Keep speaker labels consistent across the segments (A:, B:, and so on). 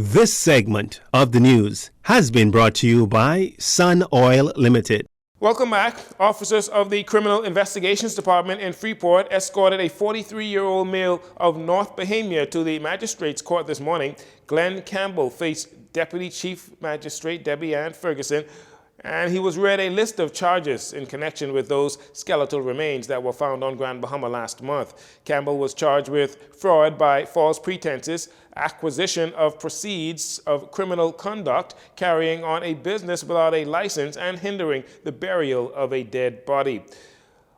A: This segment of the news has been brought to you by Sun Oil Limited.
B: Welcome back. Officers of the Criminal Investigations Department in Freeport escorted a 43-year-old male of North Bohemia to the magistrate's court this morning. Glenn Campbell faced Deputy Chief Magistrate Debbie Ann Ferguson, and he was read a list of charges in connection with those skeletal remains that were found on Grand Bahama last month. Campbell was charged with fraud by false pretenses, acquisition of proceeds of criminal conduct, carrying on a business without a license, and hindering the burial of a dead body.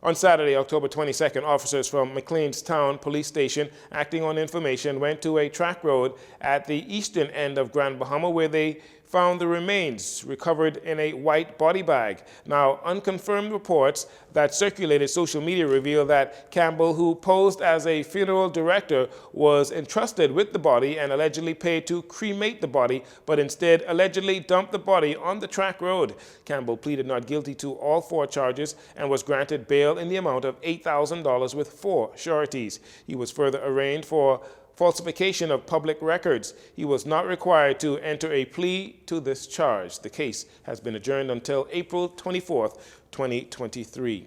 B: On Saturday, October 22nd, officers from McLeanstown Police Station, acting on information, went to a track road at the eastern end of Grand Bahama where they found the remains recovered in a white body bag. Now, unconfirmed reports that circulated social media reveal that Campbell, who posed as a funeral director, was entrusted with the body and allegedly paid to cremate the body, but instead allegedly dumped the body on the track road. Campbell pleaded not guilty to all 4 charges and was granted bail in the amount of $8,000 with 4 sureties. He was further arraigned for falsification of public records. He was not required to enter a plea to this charge. The case has been adjourned until April 24th, 2023.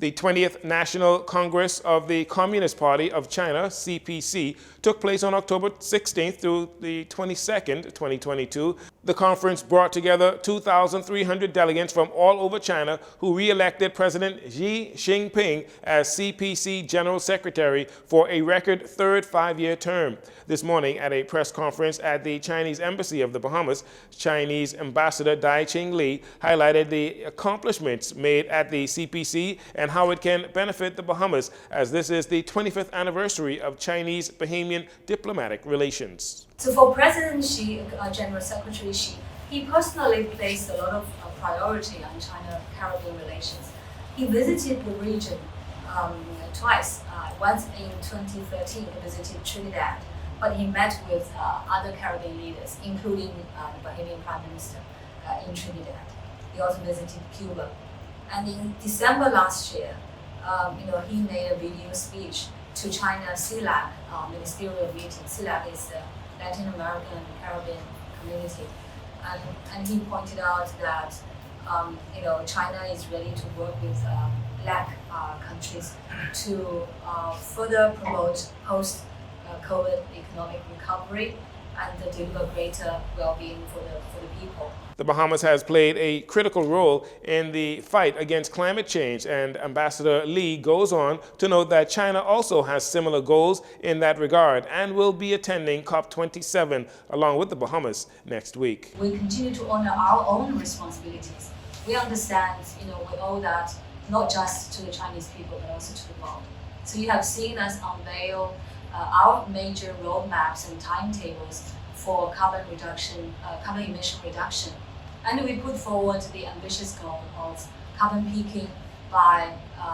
B: The 20th National Congress of the Communist Party of China, CPC, took place on October 16th through the 22nd, 2022. The conference brought together 2,300 delegates from all over China who re-elected President Xi Jinping as CPC General Secretary for a record 3rd 5-year term. This morning at a press conference at the Chinese Embassy of the Bahamas, Chinese Ambassador Dai Ching Li highlighted the accomplishments made at the CPC and how it can benefit the Bahamas, as this is the 25th anniversary of Chinese-Bahamian diplomatic relations.
C: So for President Xi, General Secretary Xi, he personally placed a lot of priority on China-Caribbean relations. He visited the region twice. Once in 2013, he visited Trinidad, but he met with other Caribbean leaders, including the Bahamian Prime Minister in Trinidad. He also visited Cuba. And in December last year, he made a video speech to China CELAC ministerial meeting. CELAC is the Latin American and Caribbean community, and he pointed out that China is ready to work with LAC countries to further promote post-COVID economic recovery and deliver greater well-being for the people.
B: The Bahamas has played a critical role in the fight against climate change, and Ambassador Lee goes on to note that China also has similar goals in that regard and will be attending COP27 along with the Bahamas next week.
C: We continue to honor our own responsibilities. We understand, we owe that not just to the Chinese people, but also to the world. So you have seen us unveil our major roadmaps and timetables for carbon emission reduction. And we put forward the ambitious goal of carbon peaking by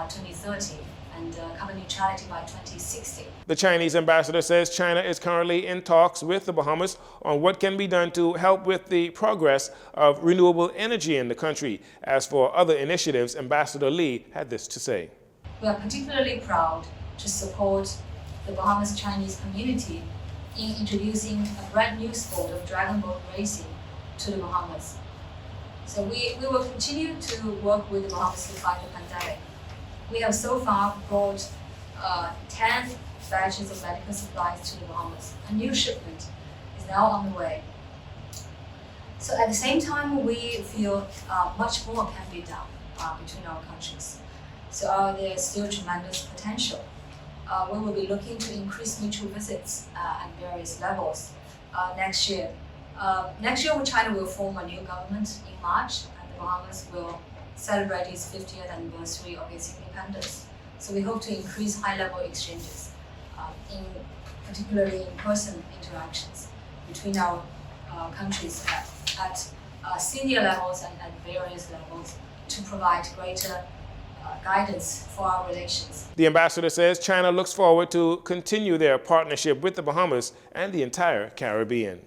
C: 2030 and carbon neutrality by 2060.
B: The Chinese ambassador says China is currently in talks with the Bahamas on what can be done to help with the progress of renewable energy in the country. As for other initiatives, Ambassador Lee had this to say.
C: We are particularly proud to support the Bahamas Chinese community in introducing a brand new sport of dragon boat racing to the Bahamas. So we will continue to work with the Bahamas to fight the pandemic. We have so far brought 10 batches of medical supplies to the Bahamas. A new shipment is now on the way. So at the same time, we feel much more can be done between our countries. So there's still tremendous potential. We will be looking to increase mutual visits at various levels next year. Next year, China will form a new government in March, and the Bahamas will celebrate its 50th anniversary of its independence. So we hope to increase high-level exchanges, particularly in-person interactions between our countries at senior levels and at various levels to provide greater guidance for our relations.
B: The ambassador says China looks forward to continue their partnership with the Bahamas and the entire Caribbean.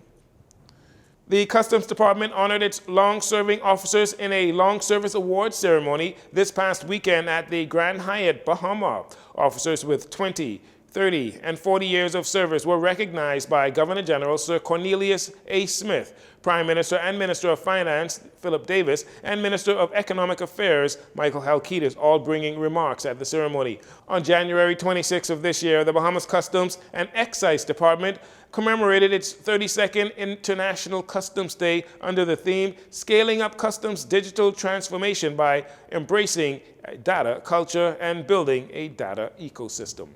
B: The Customs Department honored its long-serving officers in a long service award ceremony this past weekend at the Grand Hyatt Bahama. Officers with 20 30 and 40 years of service were recognized by Governor General Sir Cornelius A. Smith, Prime Minister and Minister of Finance Philip Davis, and Minister of Economic Affairs Michael Halkitis, all bringing remarks at the ceremony. On January 26 of this year, the Bahamas Customs and Excise Department commemorated its 32nd International Customs Day under the theme Scaling Up Customs Digital Transformation by Embracing Data Culture and Building a Data Ecosystem.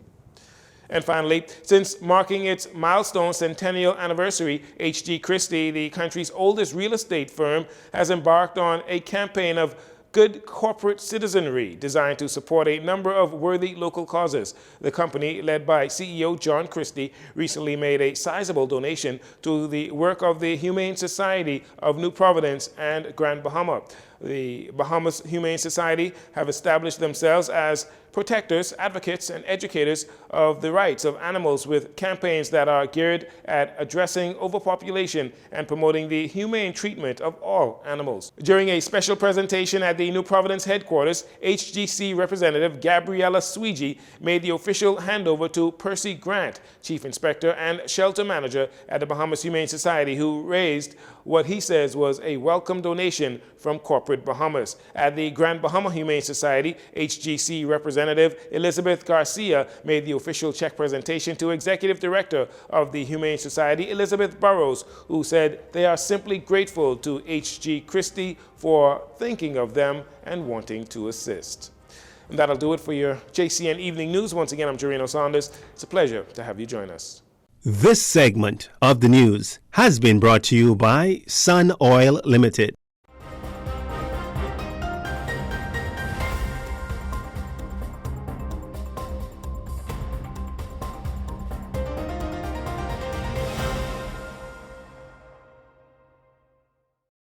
B: And finally, since marking its milestone centennial anniversary, HG Christie, the country's oldest real estate firm, has embarked on a campaign of good corporate citizenry designed to support a number of worthy local causes. The company, led by CEO John Christie, recently made a sizable donation to the work of the Humane Society of New Providence and Grand Bahama. The Bahamas Humane Society have established themselves as protectors, advocates, and educators of the rights of animals with campaigns that are geared at addressing overpopulation and promoting the humane treatment of all animals. During a special presentation at the New Providence headquarters, HGC Representative Gabriella Sweegee made the official handover to Percy Grant, Chief Inspector and Shelter Manager at the Bahamas Humane Society, who raised what he says was a welcome donation from corporate Bahamas. At the Grand Bahama Humane Society, HGC Representative Elizabeth Garcia made the official check presentation to Executive Director of the Humane Society, Elizabeth Burrows, who said they are simply grateful to HG Christie for thinking of them and wanting to assist. And that'll do it for your JCN Evening News. Once again, I'm Jareno Saunders. It's a pleasure to have you join us.
A: This segment of the news has been brought to you by Sun Oil Limited.